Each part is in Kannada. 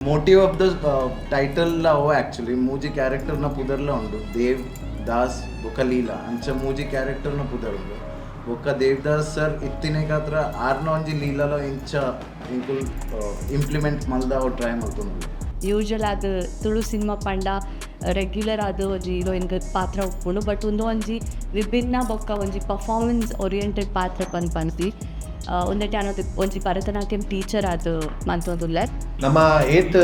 Motive of the title la ho actually Muji character na pudarla undu Dev Das boka Leela ancha Muji character na pudar undu boka Dev Das sir ittine katra arna onji Leela lo incha inkul implement malda or try maltundu usual ಅದು ತುಳು ಸಿನಿಮಾ ಪಂಡ ರೆಗ್ಯುಲರ್ ಅದು ಒಂಜಿ ಹೀರೋಯಿನ್ಗೆ ಪಾತ್ರ ಉಪ್ಪುಂಡು ಬಟ್ ಉಂದು ಒಂಜಿ ವಿಭಿನ್ನ ಬೊಕ್ಕ ಒಂಜಿ ಪರ್ಫಾರ್ಮೆನ್ಸ್ ಓರಿಯೆಂಟೆಡ್ ಪಾತ್ರ ಪನ್ಪನ್ಸಿ ಒಂದೆಟೆ ಅನ್ನೋದು ಒಂಜಿ ಭರತನಾಟ್ಯಂ ಟೀಚರ್ ಅದು ಮಂತೊಂದುಲ್ಲೆ ನಮ್ಮ ಏತ್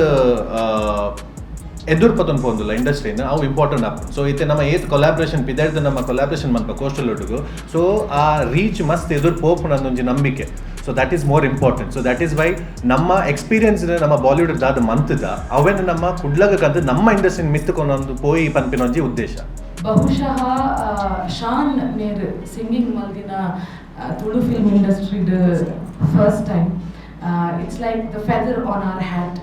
ಎದುರು ಪತೊಂದು ಪೋಂದುಲ್ಲ ಇಂಡಸ್ಟ್ರಿನ ಅವು ಇಂಪಾರ್ಟೆಂಟ್ ಆಪ್ ಸೊ ಇತ್ತೆ ನಮ್ಮ ಏತ್ ಕೊಲಾಬ್ರೇಷನ್ ಪಿದಾಡ್ದು ನಮ್ಮ ಕೊಲಾಬ್ರೇಷನ್ ಮಲ್ಪ ಕೋಸ್ಟಲ್ವುಡ್ಗೂ ಸೊ ಆ ರೀಚ್ ಮಸ್ತ್ ಎದುರು ಪೋಪುನ ಒಂಜಿ ನಂಬಿಕೆ so that is more important so that is why ನಮ್ಮ ಎಕ್ಸ್ಪೀರಿಯನ್ಸ್ ನಮ್ಮ ಬಾಲಿವುಡ್ ದಾದ ಮಂತದ ಅವೇನು ನಮ್ಮ ಕುಡ್ಲಗಕ್ಕಂತ ನಮ್ಮ ಇಂಡಸ್ಟ್ರಿನ ಮಿತ್ತುಕೊಂಡೊಂದು ಪೋಯಿ ಪನ್ಪಿನ ಒಂಜಿ ಉದ್ದೇಶ ಬಹುಶಃ ಶಾನ್ ಮೇರ್ ಸಿಂಗಿಂಗ್ ಮಲ್ದಿನ ತುಳು ಫಿಲ್ಮ್ ಇಂಡಸ್ಟ್ರಿಡ್ first time it's like the feather on our hat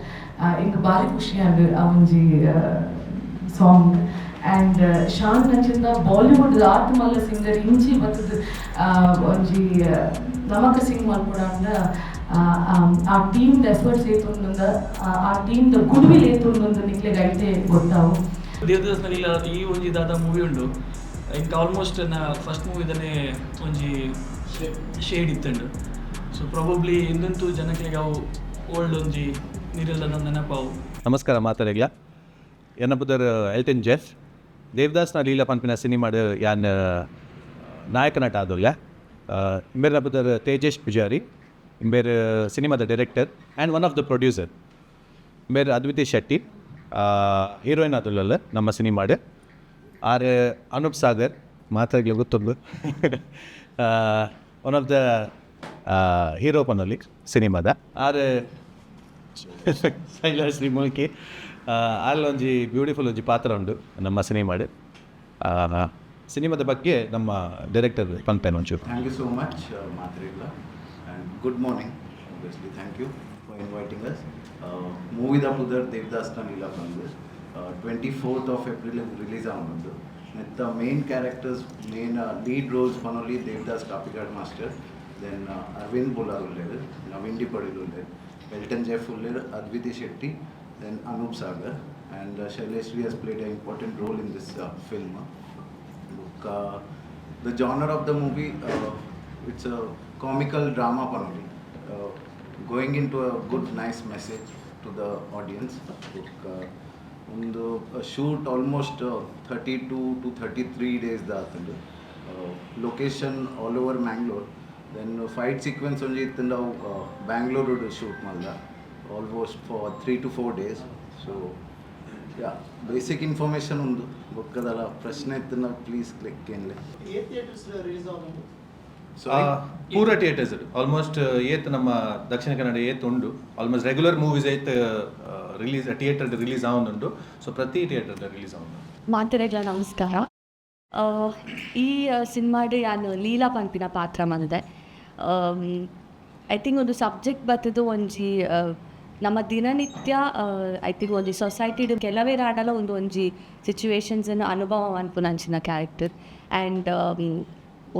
ಇಂಕ ಬಾರಿ ಖುಷಿ ಆಂಡ್ ಆ ಒಂಜಿ ಸಾಂಗ್ ಆ್ಯಂಡ್ ಶಾನ್ ನಂಚಿಂದ ಬಾಲಿವುಡ್ ಆತ್ ಮಲ್ಲ ಸಿಂಗರ್ ಇಂಚಿ ಬತ್ತದ ಒಂಜಿ ನಮಕ ಸಿಂಗ್ ಮಲ್ಪುಡಾಂಡ ಆ ಟೀಮ್ದ ಎಫರ್ಟ್ಸ್ ಏತೊಂದುಂದ ಆ ಟೀಮ್ದ ಗುಡ್ ವಿಲ್ ಏತೊಂದುಂದು ನಿಕ್ಲೆಗ್ ಐತೆ ಗೊತ್ತಾವು ದೇವದಾಸ್ನಲ್ಲಿ ಈ ಒಂಜಿ ದಾದ ಮೂವಿ ಉಂಡು ಇಂಕ ಆಲ್ಮೋಸ್ಟ್ ನಾ ಫಸ್ಟ್ ಮೂವಿದನೇ ಒಂಜಿ ಶೇಡ್ ಇತ್ತಂಡು ಸೊ ಪ್ರಾಬಬ್ಲಿ ಎಂದಂತೂ ಜನಕ್ಕೆ ಅವು ಓಲ್ಡ್ ಒಂಜಿ ನೀರೆಲ್ಲ ನನ್ನ ನೆನಪಾವು. ನಮಸ್ಕಾರ ಮಾತಾಡಗ್ಲ ಎನ್ನ ಪುದರ್ ಎಲ್ಟನ್ ಜೆಫ್ ದೇವದಾಸ್ನ ಲೀಲಾ ಪನ್ಪಿನ ಸಿನಿಮಾಡ್ ಯಾನ್ ನಾಯಕ ನಟ ಆದೋಲ್ಲ ಇಂಬೇರ್ ಪುದರ್ ತೇಜೇಶ್ ಪೂಜಾರಿ ಇಂಬೇರ್ ಸಿನಿಮಾದ director and one of the producer ಇಂಬೇರ್ ಅದ್ವಿತಿ ಶೆಟ್ಟಿ ಹೀರೋಯಿನ್ ಆದೋಲ್ಲ ನಮ್ಮ ಸಿನಿಮಾಡ್ ಆರ್ ಅನೂಪ್ ಸಾಗರ್ ಮಾತಾಡಗ್ಲ ಗೊತ್ತೊಂದು ಒನ್ ಆಫ್ ದ ಹೀರೋ ಪನ್ನೊಲಿ ಸಿನಿಮಾದ ಆರ್ ಶ್ರೀ ಮುಲ್ಕಿ ಅಲ್ಲಿ ಒಂಜಿ ಬ್ಯೂಟಿಫುಲ್ ಒಂಜಿ ಪಾತ್ರ ಉಂಡು ನಮ್ಮ ಸಿನಿಮಾಡ್ ಸಿನಿಮಾದ ಬಗ್ಗೆ ನಮ್ಮ ಡೈರೆಕ್ಟರ್ ಪನ್ಪೇನ್ ಒಂಚೂರು. ಥ್ಯಾಂಕ್ ಯು ಸೋ ಮಚ್ ಮಾತ್ರಿಲ್ಲ and good morning obviously thank you for inviting us ಮೂವಿದ ಪುದರ್ ದೇವದಾಸ್ನ ಲೀಲಾ ಬಂದು 24th of April ರಿಲೀಸ್ ಆಗುಂಡು ಮತ್ತು main characters main lead roles ಪನೊಲಿ ದೇವದಾಸ್ ಕಾಪಿಕಾಡ್ ಮಾಸ್ಟರ್ ದೆನ್ ಅರವಿಂದ್ ಬೋಲಾರ್ ಉಳ್ಳೇರು ನವೀನ್ ಡಿ ಪಡೀಲ್ ಉಳ್ಳೇರು ಎಲ್ಟನ್ ಜೆಫ್ ಉಳ್ಳೇರು Adviti Shetty then Anup Sagar and Shaileshri has played an important role in this film. Look, the genre of the movie, it's a comical drama panoli, going into a good nice message to the audience. Look, ಒಂದು ಶೂಟ್ ಆಲ್ಮೋಸ್ಟ್ 32 to 33 days ದಾತಂಡು location all over Mangalore then fight sequence ಒಂಜಿ ಇತ್ತಂಡು ನಾವು ಬ್ಯಾಂಗ್ಳೂರು ಶೂಟ್ ಮಲ್ದ almost for 3 to 4 days. So yeah, basic information undu bokkadala prashne ittuna please click kenle ಏತ್ ಥಿಯೇಟರ್ಸ್ ರಿಲೀಸ್ ಆಗುಂಡು ಪೂರ ಥಿಯೇಟರ್ಸ್ ಆಲ್ಮೋಸ್ಟ್ ಏತ್ ನಮ್ಮ ದಕ್ಷಿಣ ಕನ್ನಡ ಏತ್ ಉಂಡು ಆಲ್ಮೋಸ್ಟ್ ರೆಗ್ಯುಲರ್ ಮೂವೀಸ್ ಏತ್ ರಿಲೀಸ್ ಥಿಯೇಟರ್ ರಿಲೀಸ್ ಆಗುಂದುಂಡು ಸೊ ಪ್ರತಿ ಥಿಯೇಟರ್ ರಿಲೀಸ್ ಆಗುಂಡು. ಮಾತೆರೆಗ್ಲ ನಮಸ್ಕಾರ. ಈ ಸಿನಿಮಾಡ್ ಯಾನ್ ಲೀಲಾ ಪನ್ಪಿನ ಪಾತ್ರ ಮಂದೆ ಐ ಥಿಂಕ್ ಒಂದು ಸಬ್ಜೆಕ್ಟ್ ಬತ್ತದು ಒಂಜಿ ನಮ್ಮ ದಿನನಿತ್ಯ ಐ ಥಿಂಕ್ ಒಂಜಿ ಸೊಸೈಟಿಡ್ ಕೆಲವೇ ರಾಡಲ ಒಂಜಿ ಸಿಚುವೇಶನ್ಸನ್ನು ಅನುಭವ ಮನ್ಪುನಂಚಿನ ಕ್ಯಾರೆಕ್ಟರ್ ಆ್ಯಂಡ್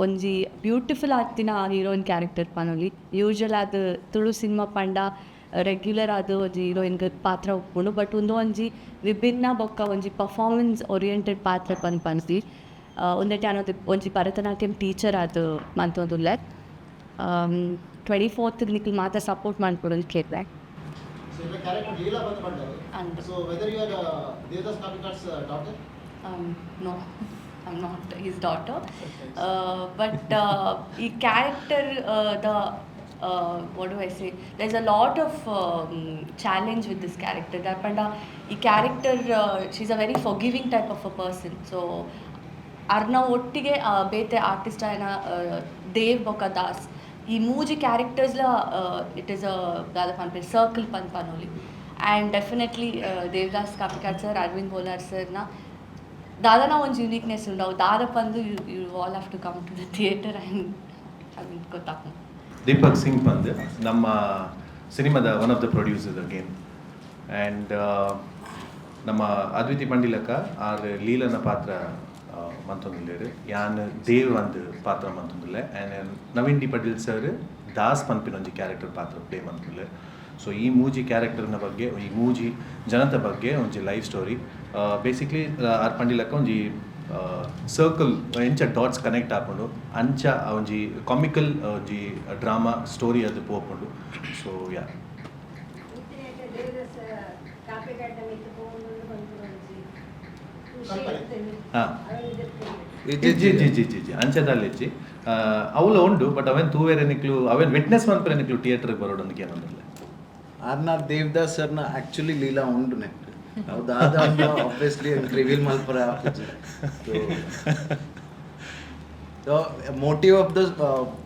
ಒಂಜಿ ಬ್ಯೂಟಿಫುಲ್ ಆತಿನ ಹೀರೋಯಿನ್ ಕ್ಯಾರೆಕ್ಟರ್ ಪನೊಲಿ ಯೂಶಲ್ ಅದು ತುಳು ಸಿನಿಮಾ ಪಂಡ ರೆಗ್ಯುಲರ್ ಅದು ಒಂಜಿ ಹೀರೋಯಿನ್ಗೆ ಪಾತ್ರ ಉಪ್ಪುಂಡು ಬಟ್ ಉಂದು ಒಂಜಿ ವಿಭಿನ್ನ ಬೊಕ್ಕ ಒಂಜಿ ಪರ್ಫಾರ್ಮೆನ್ಸ್ ಓರಿಯೆಂಟೆಡ್ ಪಾತ್ರ ಪನ್ಪನ್ಸಿ ಒಂದೆಟೆ ಅನ್ನೋದು ಒಂಜಿ ಭರತನಾಟ್ಯಂ ಟೀಚರ್ ಅದು ಮಂತೊಂದುಲ್ಲೆ 24th ನಿಕ್ಲು ಮಾತ್ರ ಸಪೋರ್ಟ್ ಮಾಡ್ಕೊಡೋದು ಕೇಳಿದೆ. ಸೊ ಇವರ ಕ್ಯಾರೆಕ್ಟರ್ ಲೀಲಾ ಬಂದು ಮಾಡ್ತಾರೆ And so whether you are Devadas Kapikad's daughter no, I'm not his daughter. But ಈ character what do I say? There's a lot of challenge with this character. That ಈ character she's a very forgiving type of a person. So ಅರ್ನ ಒಟ್ಟಿಗೆ ಬೇತೆ ಆರ್ಟಿಸ್ಟ್ ಆಯ್ನ ದೇವ್ ಬೊಕ ದಾಸ್ ಈ ಮೂಜಿ ಕ್ಯಾರೆಕ್ಟರ್ಸ್ಲ ಇಟ್ ಈಸ್ ಅ ದಾದ ಪನ್ಪೆ ಸರ್ಕಲ್ ಪನ್ಪನೋಲಿ and definitely Devadas Kapikad sir Aravind Bolar ಸರ್ನ ದಾದನ ಒಂದು ಯುನೀಕ್ನೆಸ್ ಉಂಡು ಅವು ದಾದ ಪಂದು you all have to come to the theatre and ಅದು ಗೊತ್ತಾಗ. ದೀಪಕ್ ಸಿಂಗ್ ಬಂದು ನಮ್ಮ ಸಿನಿಮಾದ one of the producer again and ನಮ್ಮ ಅದ್ವಿತಿ ಪಂಡಿಲಕ್ಕ ಆರ್ ಲೀಲನ ಪಾತ್ರ ಮಂತೊಂದುಲ್ಲೆರ್ ಯಾನ್ ದೇವ್ ಒಂದು ಪಾತ್ರ ಮಂತೊಂದುಲ್ಲೆ and Naveen D Patel sir Das ಪನ್ಪಿನ ಒಂಜಿ ಕ್ಯಾರೆಕ್ಟರ್ ಪಾತ್ರ ಪ್ಲೇ ಮಂತುಲ್ಲೆ ಸೊ ಈ ಮೂಜಿ ಕ್ಯಾರೆಕ್ಟರ್ನ ಬಗ್ಗೆ ಈ ಮೂಜಿ ಜನತ ಬಗ್ಗೆ ಒಂಜಿ ಲೈಫ್ ಸ್ಟೋರಿ ಬೇಸಿಕ್ಲಿ ಆರ್ ಪಂಡಿಲಕ್ಕ ಒಂಜಿ ಸರ್ಕಲ್ ಎಂಚ ಡಾಟ್ಸ್ ಕನೆಕ್ಟ್ ಆಪುಂಡು ಅಂಚ ಒಂಜಿ ಕಾಮಿಕಲ್ ಒಂಜಿ ಡ್ರಾಮಾ ಸ್ಟೋರಿ ಅದು ಪೋಪುಂಡು ಸೊ ಯಾ ಹಾಂ ಜಿ ಅಂಚದಲ್ಲಿಚ್ಚಿ ಅವಳು ಉಂಡು ಬಟ್ ಅವೇನು ತೂವೇರೆನಿಕ್ಲು ಅವೇನು ವಿಟ್ನೆಸ್ ಮನ್ಪರೆನಿಕ್ಲು ಥಿಯೇಟರ್ಗೆ ಬರೋಡೊಂದಕ್ಕೆ ಏನಂದಿಲ್ಲ ಆರ್ನಾರ್ ದೇವದಾಸ್ ಸರ್ನ ಆ್ಯಕ್ಚುಲಿ ಲೀಲಾ ಉಂಡು ನೆಕ್ಸ್ಟ್ ಹೌದಾದ ಆಬ್ವಿಯಸ್ಲಿ ರಿವೀಲ್ ಮಲ್ಪರ so motive of the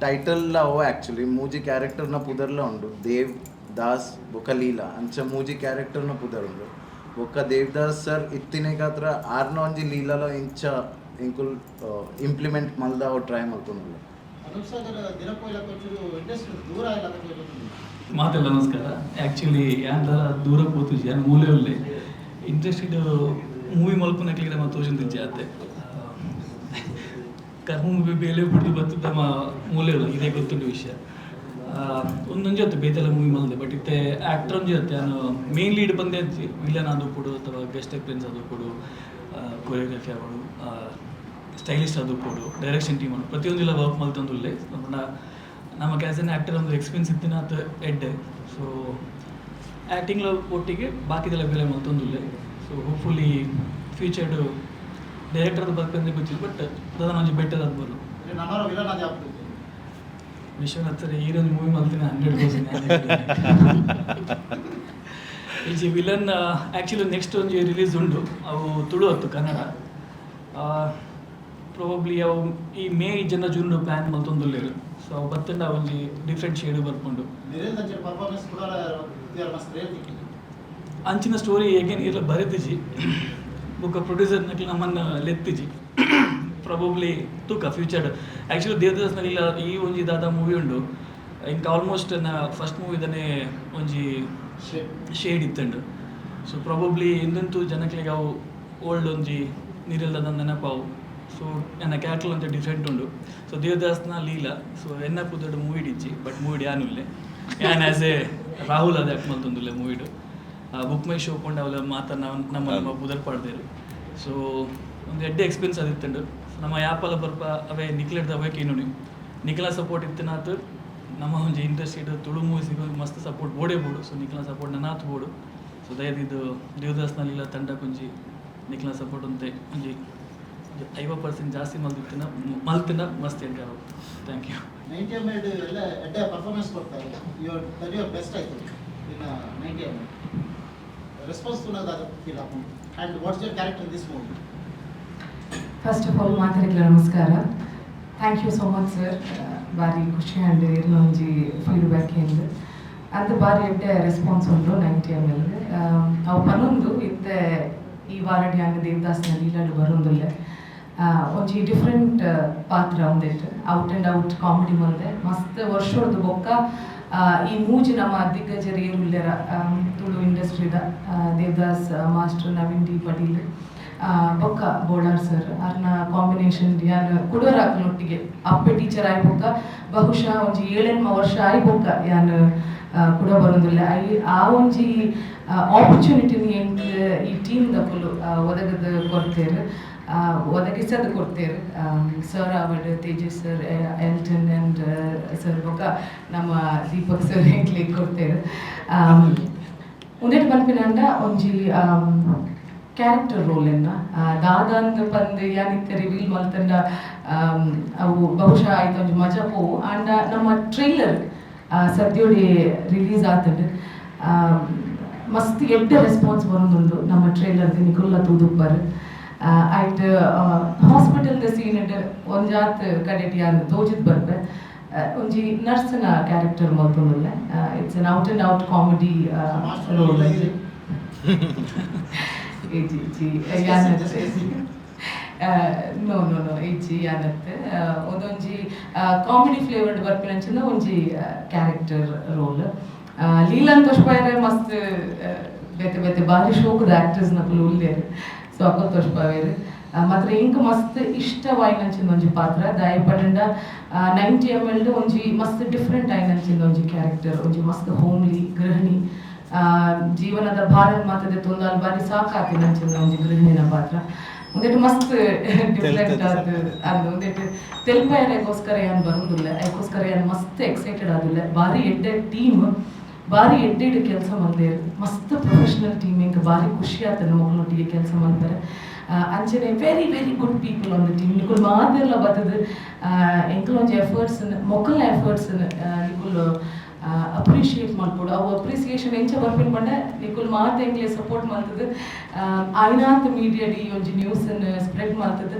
title ಅವು ಆ್ಯಕ್ಚುಲಿ ಮೂಜಿ ಕ್ಯಾರೆಕ್ಟರ್ನ ಪುದರ್ಲ ಉಂಡು ದೇವ್ ದಾಸ್ ಬೊಕ್ಕ ಲೀಲಾ ಅಂಚ ಮೂಜಿ ಕ್ಯಾರೆಕ್ಟರ್ನ ಪುದರ್ ಉಂಡು ಬೊಕ್ಕ ದೇವದಾಸ್ ಸರ್ ಇತ್ತಿನೇಗಾತ್ರ ಆರ್ನ ಒಂಜಿ ಲೀಲಾಲ ಇಂಚ ಇಂಕುಲ್ ಇಂಪ್ಲಿಮೆಂಟ್ ಮಲ್ದ ಅವು ಟ್ರೈ ಮಲ್ಕೊಂಡಲ್ಲ ಮಾತೆಲ್ಲ ನಮಸ್ಕಾರ. ಆ್ಯಕ್ಚುಲಿ ಯಾಂದ ದೂರ ಕೂತಿದ್ದೆ ಯಾನು ಮೂಲೆ ಉಳ್ಳೆ ಇಂಟ್ರೆಸ್ಟೆಡ್ ಮೂವಿ ಮಲ್ಪನಕ್ಲಿಗೆ ನಮ್ಮ ತೋಚಿದ್ದೆ ಅತ್ತೆ ಕರ್ಮ ಮೂವಿ ಬೇಲೆ ಬಿಟ್ಟು ಬರ್ತದ ನಮ್ಮ ಮೂಲೆ ಉಳ್ಳ ಇದೇ ಗೊತ್ತುಂಡು ವಿಷಯ ಒಂದೊಂದು ಜೊತೆ ಬೇತೆಲ್ಲ ಮೂವಿ ಮಲ್ದೆ ಬಟ್ ಇತ್ತೆ ಆ್ಯಕ್ಟರ್ ಒಂದು ಜೊತೆ ನಾನು ಮೇನ್ ಲೀಡ್ ಬಂದೆ ವಿಲನ್ ಅದು ಕೊಡು ಅಥವಾ ಗೆಸ್ಟ್ ಅಪಿಯರೆನ್ಸ್ ಅದು ಕೊಡು ಕೊರಿಯೋಗ್ರಫಿ ಆಗೋಡು ಸ್ಟೈಲಿಸ್ಟ್ ಅದು ಕೊಡು ಡೈರೆಕ್ಷನ್ ಟೀಮ್ ಅದು ಪ್ರತಿಯೊಂದಿಲ್ಲ ವರ್ಕ್ ಮಲ್ತಂದುಲ್ಲೆ ನಮಗೆ ಆ್ಯಸ್ ಎನ್ ಆ್ಯಕ್ಟರ್ ಒಂದು ಎಕ್ಸ್ಪೀರಿಯನ್ಸ್ ಇತ್ತಿನ ಅದು ಎಡ್ಡೆ ಸೊ ಆ್ಯಕ್ಟಿಂಗ್ಲ ಒಟ್ಟಿಗೆ ಬಾಕಿದೆಲ್ಲ ಬೆಲೆ ಮಲ್ತಂದುಲ್ಲೆ ಸೊ ಹೋಪ್ಫುಲಿ ಫ್ಯೂಚರ್ಡು ಡೈರೆಕ್ಟರ್ದು ಬರ್ಕಂದ್ರೆ ಗೊತ್ತಿಲ್ಲ ಬಟ್ ಅದನ್ನು ಒಂಚೂರು ಬೆಟರ್ ಅದು ಬರು ವಿಶ್ವನಾಥ್ ಸರ್ ಹೀರೋನ್ ಮೂವಿ ಮಲ್ತೀನಿ 100% ಈಚೆ ವಿಲನ್ ಆ್ಯಕ್ಚುಲಿ ನೆಕ್ಸ್ಟ್ ಒಂದು ರಿಲೀಸ್ ಉಂಡು ಅವು ತುಳು ಹೊತ್ತು ಕನ್ನಡ ಪ್ರಾಬಬ್ಲಿ ಅವು ಈ ಮೇ ಜನ ಜೂನ್ ಪ್ಲ್ಯಾನ್ ಮಲ್ತೊಂದುಲ್ಲೇರು ಸೊ ಅವು ಬತ್ತಂಡ ಒಂಜಿ ಡಿಫ್ರೆಂಟ್ ಶೇಡ್ ಬರ್ಕೊಂಡು ಅಂಚಿನ ಸ್ಟೋರಿ ಹೇಗೇನು ಇರಲ್ಲ ಬರೆದಿಜಿ ಬುಕ್ಕ ಪ್ರೊಡ್ಯೂಸರ್ ನಕ್ಲಿ ನಮ್ಮನ್ನು ಲೆತ್ತಿಜಿ ಪ್ರಾಬಬ್ಲಿ ತೂಕ ಫ್ಯೂಚರ್ ಆ್ಯಕ್ಚುಲಿ ದೇವದಾಸ್ನಲ್ಲಿ ಇಲ್ಲ ಈ ಒಂಜಿ ದಾದ ಮೂವಿ ಉಂಡು ಇಂಕ ಆಲ್ಮೋಸ್ಟ್ ನಾ ಫಸ್ಟ್ ಮೂವಿದನೇ ಒಂಜಿ ಶೇಡ್ ಇತ್ತಂಡು ಸೊ ಪ್ರಾಬಬ್ಲಿ ಎಂದಂತೂ ಜನಕ್ಲಿಗೆ ಅವು ಓಲ್ಡ್ ಒಂಜಿ ನೀರಿಲ್ದ ನೆನಪಾವು ಸೊ ನನ್ನ ಕ್ಯಾರೆಕ್ಟರ್ ಅಂತ ಡಿಫ್ರೆಂಟ್ ಉಂಡು ಸೊ ದೇವದಾಸ್ನ ಲೀಲಾ ಸೊ ಎನ್ನ ಪುದಡ್ ಮೂವಿ ಇಡಿಚ್ಚಿ ಬಟ್ ಮೂವಿ ಯಾನುಲ್ಲೆ ಯಾನ್ ಆ್ಯಸ್ ಎ ರಾಹುಲ್ ಅದು ಯಾಕೆ ಮಲ್ತೊಂದುಲ್ಲೆ ಮೂವಿಡು ಬುಕ್ ಮೈ ಶೋ ಕೊಂಡು ಅವೆಲ್ಲ ಮಾತನ್ನ ನಮ್ಮ ಪುದರ್ ಪಾಡ್ದೇರು ಸೊ ಒಂದು ಎಡ್ಡೆ ಎಕ್ಸ್ಪೀರಿಯನ್ಸ್ ಅದಿತ್ತಂಡು ನಮ್ಮ ಯಾಪಲ್ಲ ಬರ್ಪ ಅವೇ ನಿಕ್ಲೆಡ್ದು ಅವೇ ಕೇನು ನಿಖಿಲ ಸಪೋರ್ಟ್ ಇತ್ತಿನಾತು ನಮ್ಮ ಒಂಜಿ ಇಂಟ್ರೆಸ್ಟೆಡ್ ತುಳು ಮೂವೀಸಿಗೆ ಮಸ್ತ್ ಸಪೋರ್ಟ್ ಬೋಡೇ ಬೋಡು ಸೊ ನಿಖಿಲ ಸಪೋರ್ಟ್ ನಾತು ಬೋಡು ಸೊ ದಯದಿದ್ದು ದೇವದಾಸ್ನಲ್ಲಿಲ್ಲ ತಂಡ ಕೊಂಜಿ ನಿಖಿಲ ಸಪೋರ್ಟ್ ಅಂತೆ ಒಂಜಿ 50% ಜಾಸ್ತಿ ಮಲ್ತಿನ ಮಸ್ತ್ ಎಂಟಾರು ಥ್ಯಾಂಕ್ ಯು 90 ಮೇಡ್ ಎಲ್ಲ ಎಡ್ಡೆ ಪರ್ಫಾರ್ಮೆನ್ಸ್ ಕೊಡ್ತಾರೆ ಯುವರ್ ಬೆಸ್ಟ್ ಆಯಿತು ಇನ್ನು 90 ರೆಸ್ಪಾನ್ಸ್ ತುನದಾದ ಫೀಲ್ ಆಪುಂಡು and what's your character in this movie first of all ಮಾತಾಡಿಲ್ಲ ನಮಸ್ಕಾರ thank you so much sir ಭಾರಿ ಖುಷಿ ಆ್ಯಂಡ್ ಇರ್ಲೊಂಜಿ ಫೀಡ್ಬ್ಯಾಕ್ ಎಂದು ಅದು ಭಾರಿ ಎಡ್ಡೆ ರೆಸ್ಪಾನ್ಸ್ ಉಂಟು 90 ml ಅವು ಪನ್ನೊಂದು ಇತ್ತೆ ಈ ವಾರಡಿ ಹಂಗೆ ದೇವದಾಸ್ನ ಲೀಲಾಡು ಬರೋದಿಲ್ಲ ಒಂಜಿ ಡಿಫ್ರೆಂಟ್ ಪಾತ್ರ ಒಂದಿಟ್ಟು ಔಟ್ ಆ್ಯಂಡ್ ಔಟ್ ಕಾಮಿಡಿ ಮಲ್ದೆ ಮಸ್ತ್ ವರ್ಷದ ಬೊಕ್ಕ ಈ ಮೂಜಿ ನಮ್ಮ ದಿಗ್ಗಜರು ಏರುಲ್ಲೆರ ತುಳು ಇಂಡಸ್ಟ್ರಿದ ದೇವದಾಸ್ ಮಾಸ್ಟರ್ ನವೀನ್ ಡಿ ಪಟೀಲ್ ಬೊಕ್ಕ ಬೋಡಾರ್ ಸರ್ ಅವ್ರನ್ನ ಕಾಂಬಿನೇಷನ್ ಯಾನು ಕುಡೋರ್ ಹಾಕನೊಟ್ಟಿಗೆ ಅಪ್ಪೆ ಟೀಚರ್ ಆಯ್ಬೊಕ್ಕ ಬಹುಶಃ ಒಂಜಿ 7 ವರ್ಷ ಆಯ್ಬೊಕ್ಕ ಯಾನು ಕೂಡ ಬರೋದಿಲ್ಲ ಆ ಒಂಜಿ ಆಪರ್ಚುನಿಟಿನ ಈ ಟೀಮ್ ದಕ್ಕಲು ಒದಗದ ಕೊಡ್ತೇರು ಒದಗಿಸೋದು ಕೊಡ್ತೇರು ಸರ್ ಅವಡ್ Tejas sir Elton and sir ಬೊಕ್ಕ ನಮ್ಮ ದೀಪಕ್ ಸರ್ ಹೆಂಗ್ಲಿ ಕೊಡ್ತೇರು ಒಂದೇಟು ಬಂದ್ಪಿನಂಡ ಒಂಜಿ ಕ್ಯಾರೆಕ್ಟರ್ ರೋಲನ್ನು ದಾದಂದು ಪಂದು ಯಾನಿತ್ತೆ ರಿವೀಲ್ ಮಲ್ತಂಡ ಅವು ಬಹುಶಃ ಆಯ್ತು ಒಂಜಿ ಮಜಾ ಪೋವು ಆಂಡ ನಮ್ಮ ಟ್ರೈಲರ್ ಸದ್ಯೋಡಿ ರಿಲೀಸ್ ಆತಂಡು ಮಸ್ತ್ ಎಡ್ಡೆ ರೆಸ್ಪಾನ್ಸ್ ಬರೋದುಂಡು ನಮ್ಮ ಟ್ರೈಲರ್ದು ನಿಕುಲ್ಲ ತೂದುಪ್ಪರ್ ಆಯ್ತು ಹಾಸ್ಪಿಟಲ್ದ ಸೀನ್ ಒಂಜಾತ್ ಕಡೆಟ್ ಯಾರು ತೋಜಿದ್ ಬರ್ಬೆ ಒಂಜಿ ನರ್ಸ್ನ ಕ್ಯಾರೆಕ್ಟರ್ ಮಲ್ತೊಂದುಲ್ಲೆ it's an out and out comedy role no no no ಈಚಿ ಯಾನತ್ತೆ ಒಂದೊಂಜಿ ಕಾಮಿಡಿ ಫ್ಲೇವರ್ಡ್ ಬರ್ಪಿನಂಚಿನ ಒಂಜಿ ಕ್ಯಾರೆಕ್ಟರ್ ರೋಲ್ ಲೀಲನ್ ತೋಷ್ಪಾಯ್ರೆ ಮಸ್ತ್ ಬೇತೆ ಬೇತೆ ಬಾರಿ ಶೋಕದ ಆ್ಯಕ್ಟರ್ಸ್ ನಕಲು ಉಲ್ಲೇರು ಸೊ ಅಕ್ಕ ತೋಷ್ಪಾವೇರು ಮಾತ್ರ ಇಂಕ ಮಸ್ತ್ ಇಷ್ಟವಾಯಿನಂಚಿನ ಒಂಜಿ ಪಾತ್ರ ದಾಯಪಂಡ 90 ml ಒಂಜಿ ಮಸ್ತ್ ಡಿಫ್ರೆಂಟ್ ಆಯಿನಂಚಿನ ಒಂಜಿ ಕ್ಯಾರೆಕ್ಟರ್ ಒಂಜಿ ಮಸ್ತ್ ಹೋಮ್ಲಿ ಗೃಹಿಣಿ ಜೀವನದ ಭಾರ ಮಾತದೆ ತೊಂದಾಲ್ ಬಾರಿ ಸಾಕಾತಿನಂಚಿನ ಒಂಜಿ ಗೃಹಿಣಿನ ಪಾತ್ರ ಒಂದೆಟ್ಟು ಮಸ್ತ್ ಡಿಫ್ರೆಂಟ್ ಅದು ಒಂದೆಟ್ಟು ತೆಲ್ಪಯರೆಗೋಸ್ಕರ ಏನು ಬರೋದಿಲ್ಲ ಅದಕ್ಕೋಸ್ಕರ ಏನು ಮಸ್ತ್ ಎಕ್ಸೈಟೆಡ್ ಆದಿಲ್ಲ ಬಾರಿ ಎಡ್ಡೆ ಟೀಮ್ ಬಾರಿ ಎಡ್ಡೆಡ್ ಕೆಲಸ ಮಾಡ್ದೇರು ಮಸ್ತ್ ಪ್ರೊಫೆಷನಲ್ ಟೀಮ್ ಇಂಕ ಬಾರಿ ಖುಷಿ ಆತನ ಮಕ್ಕಳೊಟ್ಟಿಗೆ ಕೆಲಸ ಮಾಡ್ತಾರೆ ಅಂಚನೆ very very good people on the team ನಿಕುಲ್ ಮಾತೆಲ್ಲ ಬರ್ತದೆ ಎಂಕಲೊಂಜಿ ಎಫರ್ಟ್ಸ್ ಮೊಕ್ಕಲ್ನ ಎಫರ್ಟ್ಸ್ ನಿಕುಲ್ ಅಪ್ರಿಷಿಯೇಟ್ ಮಾಡ್ಕೊಡು ಅವು ಅಪ್ರಿಸಿಯೇಷನ್ ಎಂಚ ಬರ್ಪಿನ್ ಪಂಡ ನಿಕುಲ್ ಮಾತು ಎಂಕ್ಲೆ ಸಪೋರ್ಟ್ ಮಾಡ್ತದೆ ಆಯ್ನಾತ್ ಮೀಡಿಯಾ ಡಿ ಒಂಜಿ ನ್ಯೂಸನ್ನು ಸ್ಪ್ರೆಡ್ ಮಾಡ್ತದೆ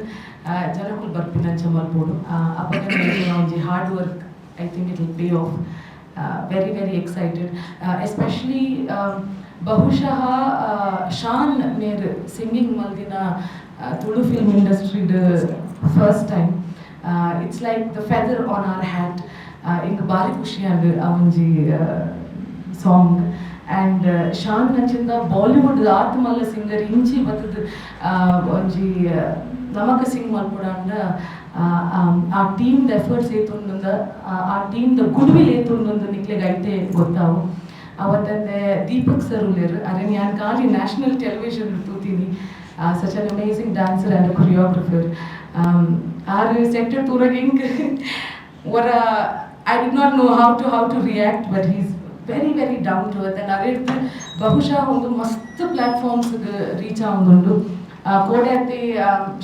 ಜನಗಳು ಬರ್ಪಿನ ಅಂಚ ಮಾಡ್ಬೋದು ಅಪ್ಪಗೆ ಒಂಜಿ hard work I think it will pay off very very excited especially ಬಹುಶಃ ಶಾನ್ ಮೇರ್ ಸಿಂಗಿಂಗ್ ಮಲ್ದಿನ Tulu film industry first time it's like the feather on our hat ಇಂಕ ಬಾರಿ ಖುಷಿ ಆಗ ಆ ಒಂಜಿ ಸಾಂಗ್ ಆ್ಯಂಡ್ ಶಾನ್ ನಂಚಿಂದ ಬಾಲಿವುಡ್ ಆತ್ಮಲ್ಲ ಸಿಂಗರ್ ಇಂಚಿ ಬತ್ತದ ಒಂಜಿ ನಮಕ ಸಿಂಗ್ ಮಲ್ಪುಡಾಂಡ ಆ ಟೀಮ್ದ ಎಫರ್ಟ್ಸ್ ಏತೊಂದುಂದ ಆ ಟೀಮ್ದ ಗುಡ್ ವಿಲ್ ಏತೊಂದುಂದು ನಿಕ್ಲೆಗ್ ಐತೆ ಗೊತ್ತಾವು ಅವತ್ತಂದೆ ದೀಪಕ್ ಸರ್ ಉಳ್ಳೇರು ಅರೆ ನಾನು ಖಾಲಿ ನ್ಯಾಷನಲ್ ಟೆಲಿವಿಷನ್ ತೂತೀನಿ such an amazing dancer and choreographer ಆರು ಸೆಕ್ಟರ್ ತೂರಾಗ ಹಿಂಗೆ ವರ I did not know how to react but he's very very down to earth and ಅವೇರ್ದು ಬಹುಶಃ ಒಂದು ಮಸ್ತ್ ಪ್ಲಾಟ್ಫಾರ್ಮ್ಸ್ಗೆ ರೀಚ್ ಆಗುಂಡು ಕೋಡ್ಯಾತಿ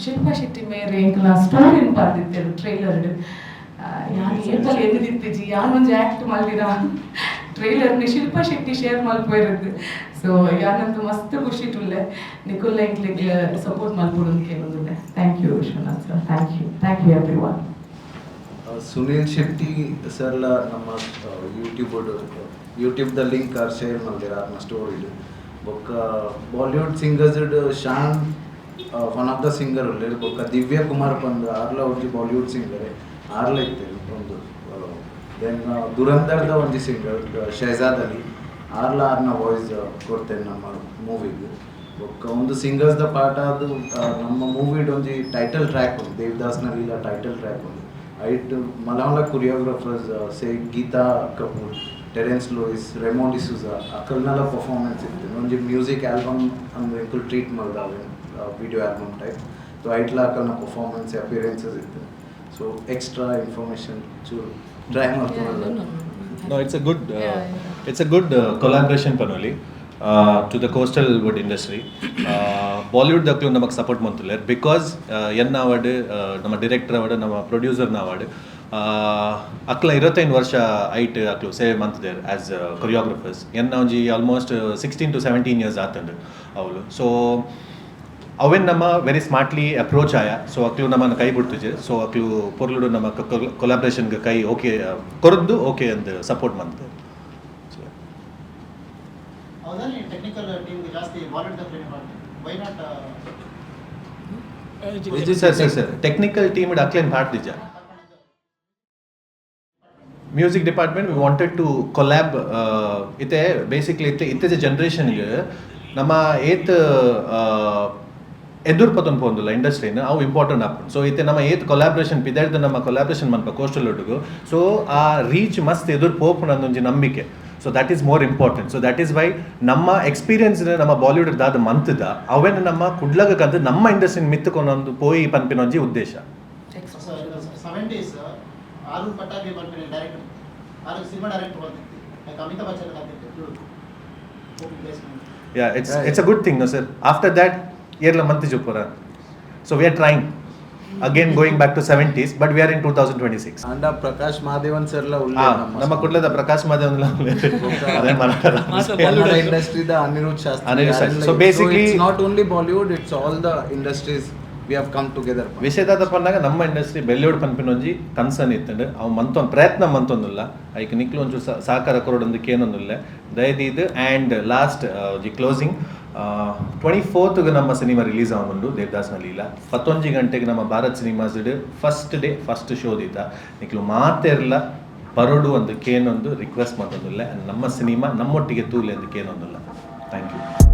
ಶಿಲ್ಪಾ ಶೆಟ್ಟಿ ಮೇರೆ ಎಂಕಲ ಸ್ಟೋರಿನ ಬರ್ದಿತ್ತೇಳು ಟ್ರೈಲರ್ ಯಾರು ಏಪಲ್ ಎನ್ನಿದಿತ್ತಿಜಿ ಯಾನೊಂದು ಆ್ಯಕ್ಟ್ ಮಲ್ದಿರ ಟ್ರೈಲರ್ನಿ ಶಿಲ್ಪಾ ಶೆಟ್ಟಿ ಶೇರ್ ಮಲ್ಪೋಯಿರದು ಸೊ ಯಾನಂತೂ ಮಸ್ತ್ ಖುಷಿ ಟುಲ್ಲೆ ನಿಕುಲ್ ಎಂಕ್ಲಿಗೆ ಸಪೋರ್ಟ್ ಮಲ್ಪೋಡು ಅಂತ ಕೇಳೋದಿಲ್ಲ thank you Vishwanath sir thank you everyone Sunil Shetty ಸರ್ಲ ನಮ್ಮ ಯೂಟ್ಯೂಬ್ದ ಲಿಂಕ್ ಶೇರ್ ಮಾಡಿರ ನಮ್ಮ ಸ್ಟೋರಿಡು ಬೊಕ್ಕ Bollywood singers Shaan one of the singer ಉಳ್ಳೇರು ಬೊಕ್ಕ ದಿವ್ಯ ಕುಮಾರ್ ಪಂದ್ ಆರ್ಲ ಒಂಜಿ ಬಾಲಿವುಡ್ ಸಿಂಗರ್ ಆರ್ಲ ಇತ್ತೇನೆ ಒಂದು ದೆನ್ ದುರಂಧರ್ದ ಒಂಜಿ ಸಿಂಗರ್ ಶಹಜಾದ್ ಅಲಿ ಆರ್ಲ ಆರ್ನ ವಾಯ್ಸ್ ಕೊಡ್ತೇನೆ ನಮ್ಮ ಮೂವಿಗೆ ಬೊಕ್ಕ ಒಂದು ಸಿಂಗರ್ಸ್ದ ಪಾಠ ಅದು ನಮ್ಮ ಮೂವಿಡ್ ಒಂಜಿ ಟೈಟಲ್ ಟ್ರ್ಯಾಕ್ ಉಂಟು ದೇವದಾಸ್ನ ಲೀಲಾ ಟೈಟಲ್ ಟ್ರ್ಯಾಕ್ ಉಂಟು ಐಟ್ ಮಲಯಾಳ ಕೊರಿಯೋಗ್ರಾಫರ್ಸ್ ಸೇ ಗೀತಾ ಕಪೂರ್ ಟೆರೆನ್ಸ್ ಲೂಯಿಸ್ ರೆಮೋ ಡಿಸೂಜಾ ಅಕಲ್ನೆಲ್ಲ ಪರ್ಫಾರ್ಮೆನ್ಸ್ ಇತ್ತು ಒಂಜಿ ಮ್ಯೂಸಿಕ್ ಆಲ್ಬಮ್ ಅಂದ್ರೆ ಎಂಕುಲ್ ಟ್ರೀಟ್ ಮಾಡಿದಾವೆ ವಿಡಿಯೋ ಆಲ್ಬಮ್ ಟೈಪ್ ಸೊ ಐಟ್ಲ ಅಕಲ್ನ ಪರ್ಫಾರ್ಮೆನ್ಸ್ ಅಪಿಯರೆನ್ಸಸ್ ಇತ್ತು ಸೊ ಎಕ್ಸ್ಟ್ರಾ ಇನ್ಫಾರ್ಮೇಷನ್ ಚೂರು ಟ್ರೈ ಮಾಡ್ಕೊಂಡು No, it's a good collaboration panoli to the Coastalwood industry. Bollywood daklu namak support mantuller because yenna avade nama director avade nama producer na avade akla 25 ವರ್ಷ ಐಟ್ ಅಕ್ಲು ಸೇವೆ ಮಂತಿದ್ದಾರೆ as choreographers yenna onji almost 16 to 17 years ಆತಂಡು ಅವಳು ಸೊ ಅವೇನು ನಮ್ಮ ವೆರಿ ಸ್ಮಾರ್ಟ್ಲಿ ಅಪ್ರೋಚ್ ಆಯ ಸೊ ಅಕ್ಲು ನಮ್ಮನ್ನು ಕೈ ಬಿಡ್ತಿದ್ದೆ ಸೊ ಅಕ್ಲು ಪೊರ್ಲುಡು ನಮ್ಮ ಕೊಲಾಬ್ರೇಷನ್ಗೆ ಕೈ ಓಕೆ ಕೊರದ್ದು ಓಕೆ ಅಂತ ಸಪೋರ್ಟ್ ಮಾಡ್ತಾರೆ ಹೌದಾನೆ ಟೆಕ್ನಿಕಲ್ ಟೀಮ್ಗೆ ಜಾಸ್ತಿ ವಾಲಂಟಿಯರ್ ಟ್ರೈನಿಂಗ್ ಮಾಡ್ತಾರೆ why not sir technical team ಅಕ್ಲೇನು ಮಾಡ್ತಿದ್ದ music department we wanted to collab ಇತ್ತೆ ಬೇಸಿಕ್ಲಿ ಇತ್ತೀಚೆ ಜನ್ರೇಷನ್ಗೆ ನಮ್ಮ ಏತ್ ಎದುರು ಪತೊಂದು ಪೋಂದಿಲ್ಲ ಇಂಡಸ್ಟ್ರಿನ ಅವು ಇಂಪಾರ್ಟೆಂಟ್ ಆಪುಂಡು ಸೊ ಇತ್ತೆ ನಮ್ಮ ಏತ್ ಕೊಲಾಬ್ರೇಷನ್ ಪಿದಾಡ್ದು ನಮ್ಮ ಕೊಲಾಬ್ರೇಷನ್ ಮನ್ಪ ಕೋಸ್ಟಲ್ವುಡ್ಗೂ ಸೊ ಆ ರೀಚ್ ಮಸ್ತ್ ಎದುರು ಪೋಪುಂಡು ಅಂದೊಂಜಿ ನಂಬಿಕೆ so that is more important so that is why ನಮ್ಮ ಎಕ್ಸ್ಪೀರಿಯನ್ಸ್ ನಮ್ಮ ಬಾಲಿವುಡ್ ದಾದ ಮಂತದ ಅವೇನು ನಮ್ಮ ಕುಡ್ಲಗಕ್ಕಂತ ನಮ್ಮ ಇಂಡಸ್ಟ್ರಿನ ಮಿತ್ತುಕೊಂಡೊಂದು ಪೋಯಿ ಪನ್ಪಿನೊಂಜಿ ಉದ್ದೇಶ 70s ಆರು ಪಟ್ಟಾಗಿ ಬರ್ತೀನಿ ಡೈರೆಕ್ಟರ್ ಆರು ಸಿನಿಮಾ ಡೈರೆಕ್ಟರ್ ಬರ್ತಿತ್ತು ಲೈಕ್ ಅಮಿತಾಬ್ ಬಚ್ಚನ್ ಬರ್ತಿತ್ತು Yeah, it's a good thing, no sir. After that, yerla manthi jopura. So we are trying again going back to 70s, but we are in 2026. And Prakash Madhavan sir la ulle ನಮ್ಮ ಕುಡ್ಲದ ಪ್ರಕಾಶ್ ಮಾದೇವನ್ ಲ ಅದೇ ಮಾತಾಡ Kannada industry the Anirudh Shastri. So basically it's not only Bollywood, it's all the industries we have come together. ವಿಷಯದಾದ ಪನ್ನಾಗ ನಮ್ಮ ಇಂಡಸ್ಟ್ರಿ ಬೆಲ್ಲಿವುಡ್ ಪನ್ಪಿನೊಂಜಿ ಕನ್ಸರ್ನ್ ಇತ್ತಂಡು ಅವು ಮಂತೊಂದು ಪ್ರಯತ್ನ ಮಂತೊಂದಿಲ್ಲ ಐಕ್ ನಿಕ್ಲು ಒಂಚೂರು ಸಹಕಾರ ಕೊರೋಡೊಂದಕ್ಕೆ ಏನೊಂದಿಲ್ಲ ದಯದಿದ್ದು and last the closing 24th ನಮ್ಮ ಸಿನಿಮಾ ರಿಲೀಸ್ ಆಗುಂಡು ದೇವದಾಸ್ನ ಲೀಲಾ 11 ಗಂಟೆಗೆ ನಮ್ಮ Bharat cinemas first day first show ದೀತ ನಿಕ್ಲು ಮಾತೇರ್ಲ ಬರೋಡು ಒಂದು ಕೇನೊಂದು ರಿಕ್ವೆಸ್ಟ್ ಮಾಡೋದಿಲ್ಲ ನಮ್ಮ ಸಿನಿಮಾ ನಮ್ಮೊಟ್ಟಿಗೆ ತೂಲೆ ಅಂತ ಕೇನೊಂದಿಲ್ಲ ಥ್ಯಾಂಕ್ ಯು